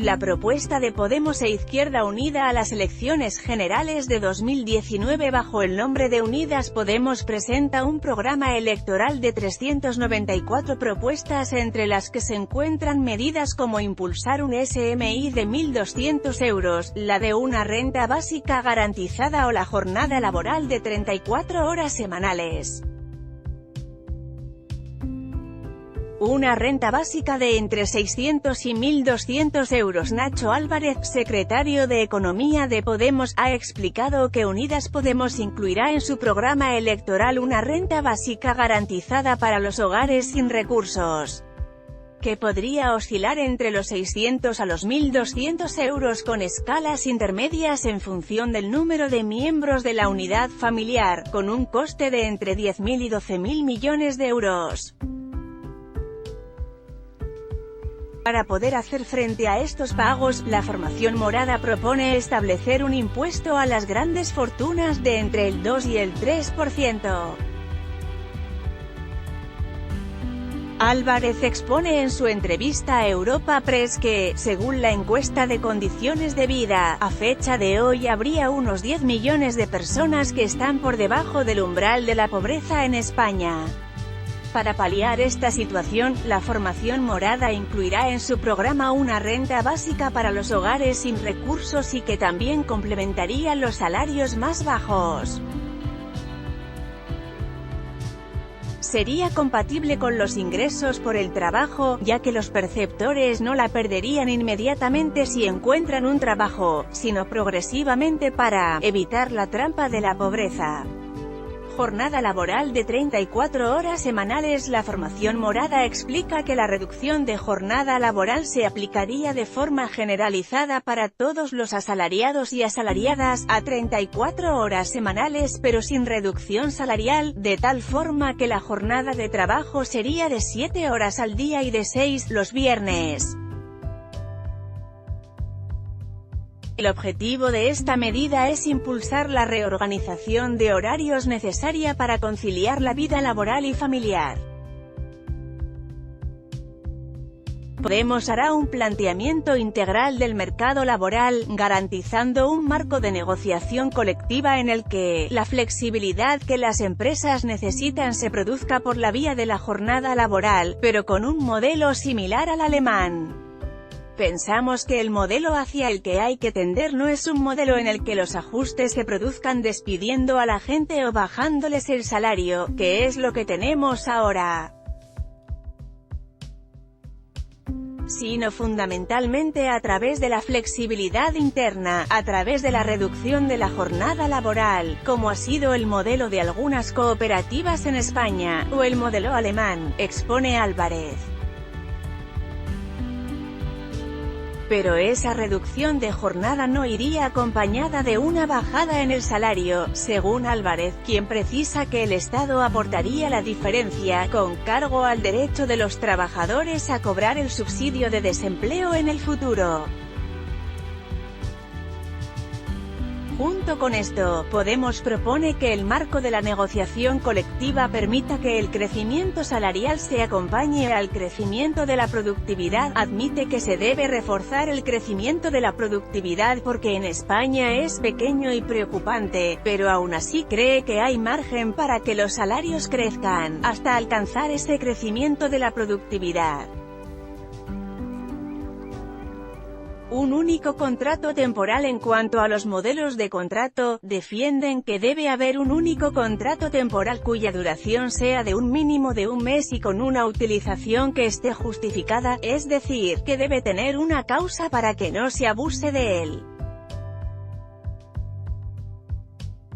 La propuesta de Podemos e Izquierda Unida a las elecciones generales de 2019 bajo el nombre de Unidas Podemos presenta un programa electoral de 394 propuestas, entre las que se encuentran medidas como impulsar un SMI de 1.200 euros, la de una renta básica garantizada o la jornada laboral de 34 horas semanales. Una renta básica de entre 600 y 1.200 euros. Nacho Álvarez, secretario de Economía de Podemos, ha explicado que Unidas Podemos incluirá en su programa electoral una renta básica garantizada para los hogares sin recursos, que podría oscilar entre los 600 a los 1.200 euros con escalas intermedias en función del número de miembros de la unidad familiar, con un coste de entre 10.000 y 12.000 millones de euros. Para poder hacer frente a estos pagos, la formación morada propone establecer un impuesto a las grandes fortunas de entre el 2 y el 3%. Álvarez expone en su entrevista a Europa Press que, según la encuesta de condiciones de vida, a fecha de hoy habría unos 10 millones de personas que están por debajo del umbral de la pobreza en España. Para paliar esta situación, la formación morada incluirá en su programa una renta básica para los hogares sin recursos y que también complementaría los salarios más bajos. Sería compatible con los ingresos por el trabajo, ya que los perceptores no la perderían inmediatamente si encuentran un trabajo, sino progresivamente para evitar la trampa de la pobreza. Jornada laboral de 34 horas semanales. La formación morada explica que la reducción de jornada laboral se aplicaría de forma generalizada para todos los asalariados y asalariadas, a 34 horas semanales pero sin reducción salarial, de tal forma que la jornada de trabajo sería de 7 horas al día y de 6 los viernes. El objetivo de esta medida es impulsar la reorganización de horarios necesaria para conciliar la vida laboral y familiar. Podemos hará un planteamiento integral del mercado laboral, garantizando un marco de negociación colectiva en el que la flexibilidad que las empresas necesitan se produzca por la vía de la jornada laboral, pero con un modelo similar al alemán. Pensamos que el modelo hacia el que hay que tender no es un modelo en el que los ajustes se produzcan despidiendo a la gente o bajándoles el salario, que es lo que tenemos ahora, sino fundamentalmente a través de la flexibilidad interna, a través de la reducción de la jornada laboral, como ha sido el modelo de algunas cooperativas en España, o el modelo alemán, expone Álvarez. Pero esa reducción de jornada no iría acompañada de una bajada en el salario, según Álvarez, quien precisa que el Estado aportaría la diferencia, con cargo al derecho de los trabajadores a cobrar el subsidio de desempleo en el futuro. Junto con esto, Podemos propone que el marco de la negociación colectiva permita que el crecimiento salarial se acompañe al crecimiento de la productividad. Admite que se debe reforzar el crecimiento de la productividad porque en España es pequeño y preocupante, pero aún así cree que hay margen para que los salarios crezcan, hasta alcanzar ese crecimiento de la productividad. Un único contrato temporal. En cuanto a los modelos de contrato, defienden que debe haber un único contrato temporal cuya duración sea de un mínimo de un mes y con una utilización que esté justificada, es decir, que debe tener una causa para que no se abuse de él.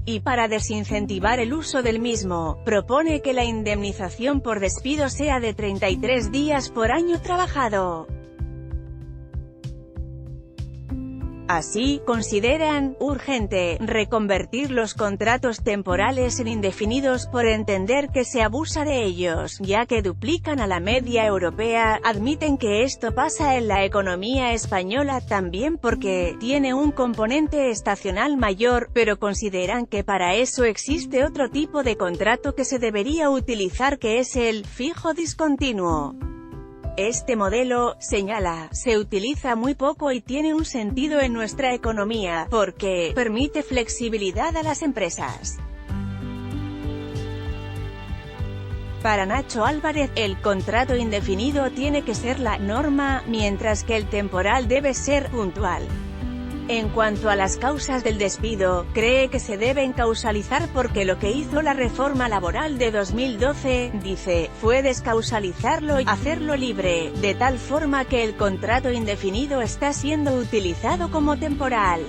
Y para desincentivar el uso del mismo, propone que la indemnización por despido sea de 33 días por año trabajado. Así, consideran urgente reconvertir los contratos temporales en indefinidos por entender que se abusa de ellos, ya que duplican a la media europea. Admiten que esto pasa en la economía española también porque tiene un componente estacional mayor, pero consideran que para eso existe otro tipo de contrato que se debería utilizar, que es el fijo discontinuo. Este modelo, señala, se utiliza muy poco y tiene un sentido en nuestra economía, porque permite flexibilidad a las empresas. Para Nacho Álvarez, el contrato indefinido tiene que ser la norma, mientras que el temporal debe ser puntual. En cuanto a las causas del despido, cree que se deben causalizar porque lo que hizo la reforma laboral de 2012, dice, fue descausalizarlo y hacerlo libre, de tal forma que el contrato indefinido está siendo utilizado como temporal.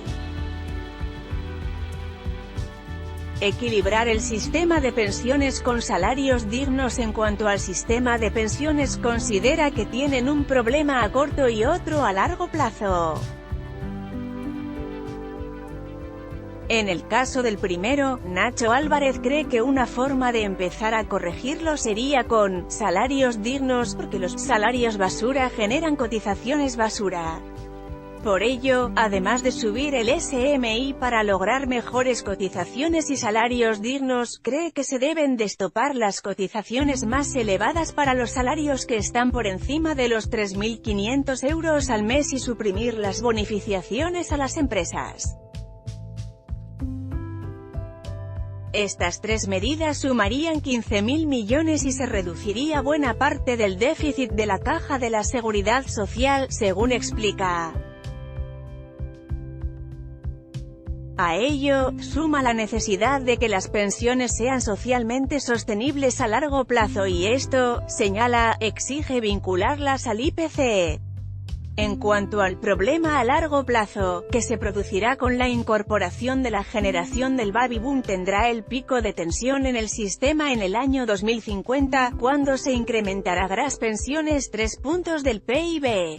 Equilibrar el sistema de pensiones con salarios dignos. En cuanto al sistema de pensiones, considera que tienen un problema a corto y otro a largo plazo. En el caso del primero, Nacho Álvarez cree que una forma de empezar a corregirlo sería con salarios dignos, porque los salarios basura generan cotizaciones basura. Por ello, además de subir el SMI para lograr mejores cotizaciones y salarios dignos, cree que se deben destopar las cotizaciones más elevadas para los salarios que están por encima de los 3.500 euros al mes y suprimir las bonificaciones a las empresas. Estas tres medidas sumarían 15.000 millones y se reduciría buena parte del déficit de la Caja de la Seguridad Social, según explica. A ello, suma la necesidad de que las pensiones sean socialmente sostenibles a largo plazo y esto, señala, exige vincularlas al IPC. En cuanto al problema a largo plazo, que se producirá con la incorporación de la generación del baby boom, tendrá el pico de tensión en el sistema en el año 2050, cuando se incrementarán las pensiones 3 puntos del PIB.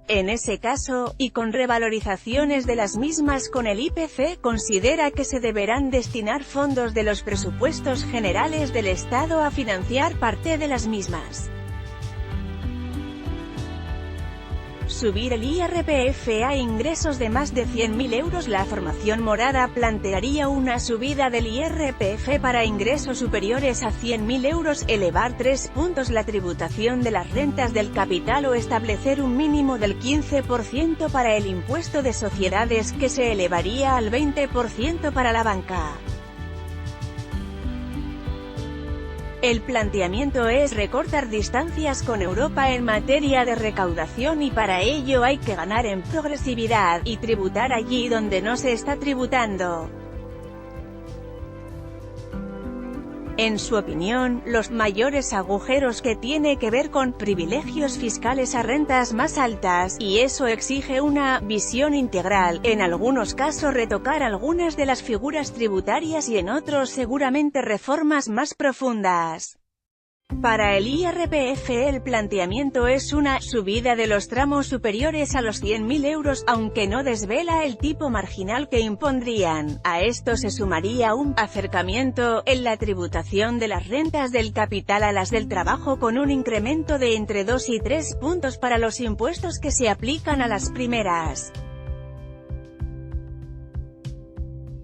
En ese caso, y con revalorizaciones de las mismas con el IPC, considera que se deberán destinar fondos de los presupuestos generales del Estado a financiar parte de las mismas. Subir el IRPF a ingresos de más de 100.000 euros. La formación morada plantearía una subida del IRPF para ingresos superiores a 100.000 euros, elevar 3 puntos la tributación de las rentas del capital o establecer un mínimo del 15% para el impuesto de sociedades, que se elevaría al 20% para la banca. El planteamiento es recortar distancias con Europa en materia de recaudación y para ello hay que ganar en progresividad, y tributar allí donde no se está tributando. En su opinión, los mayores agujeros que tiene que ver con privilegios fiscales a rentas más altas, y eso exige una visión integral, en algunos casos retocar algunas de las figuras tributarias y en otros seguramente reformas más profundas. Para el IRPF el planteamiento es una subida de los tramos superiores a los 100.000 euros, aunque no desvela el tipo marginal que impondrían. A esto se sumaría un acercamiento en la tributación de las rentas del capital a las del trabajo, con un incremento de entre 2 y 3 puntos para los impuestos que se aplican a las primeras.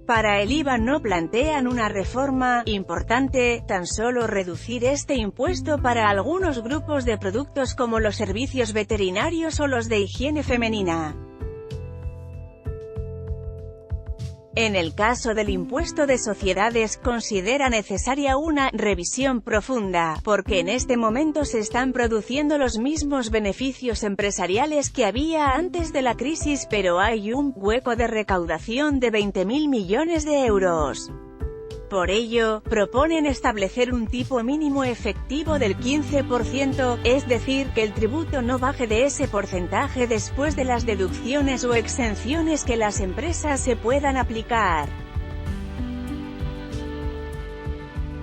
Para el IVA no plantean una reforma importante, tan solo reducir este impuesto para algunos grupos de productos como los servicios veterinarios o los de higiene femenina. En el caso del impuesto de sociedades, considera necesaria una revisión profunda, porque en este momento se están produciendo los mismos beneficios empresariales que había antes de la crisis, pero hay un hueco de recaudación de 20.000 millones de euros. Por ello, proponen establecer un tipo mínimo efectivo del 15%, es decir, que el tributo no baje de ese porcentaje después de las deducciones o exenciones que las empresas se puedan aplicar.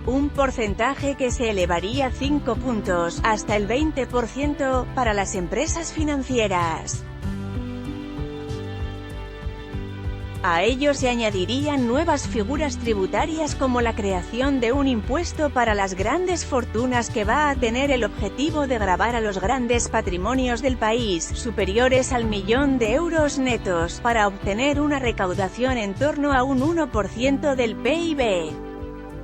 Un porcentaje que se elevaría 5 puntos, hasta el 20%, para las empresas financieras. A ello se añadirían nuevas figuras tributarias como la creación de un impuesto para las grandes fortunas que va a tener el objetivo de gravar a los grandes patrimonios del país, superiores al 1.000.000 de euros netos, para obtener una recaudación en torno a un 1% del PIB.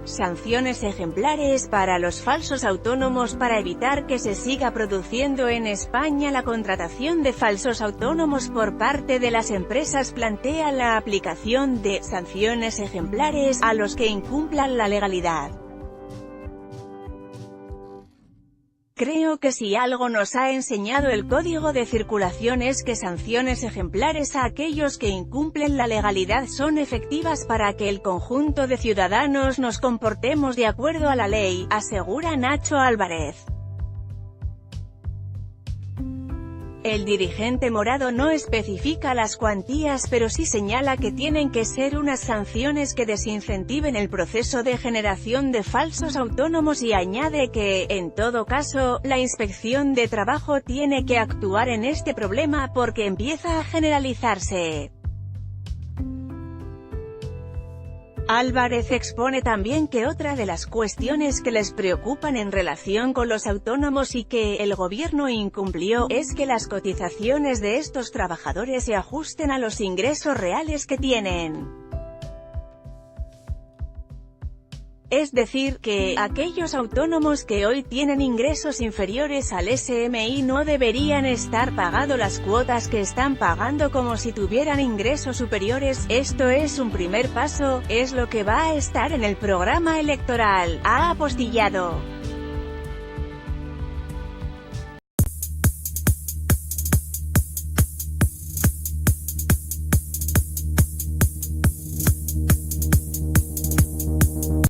Sanciones ejemplares para los falsos autónomos. Para evitar que se siga produciendo en España la contratación de falsos autónomos por parte de las empresas, plantea la aplicación de sanciones ejemplares a los que incumplan la legalidad. Creo que si algo nos ha enseñado el Código de Circulación es que sanciones ejemplares a aquellos que incumplen la legalidad son efectivas para que el conjunto de ciudadanos nos comportemos de acuerdo a la ley, asegura Nacho Álvarez. El dirigente morado no especifica las cuantías, pero sí señala que tienen que ser unas sanciones que desincentiven el proceso de generación de falsos autónomos y añade que, en todo caso, la Inspección de Trabajo tiene que actuar en este problema porque empieza a generalizarse. Álvarez expone también que otra de las cuestiones que les preocupan en relación con los autónomos y que el gobierno incumplió, es que las cotizaciones de estos trabajadores se ajusten a los ingresos reales que tienen. Es decir, que aquellos autónomos que hoy tienen ingresos inferiores al SMI no deberían estar pagando las cuotas que están pagando como si tuvieran ingresos superiores. Esto es un primer paso, es lo que va a estar en el programa electoral, ha apostillado.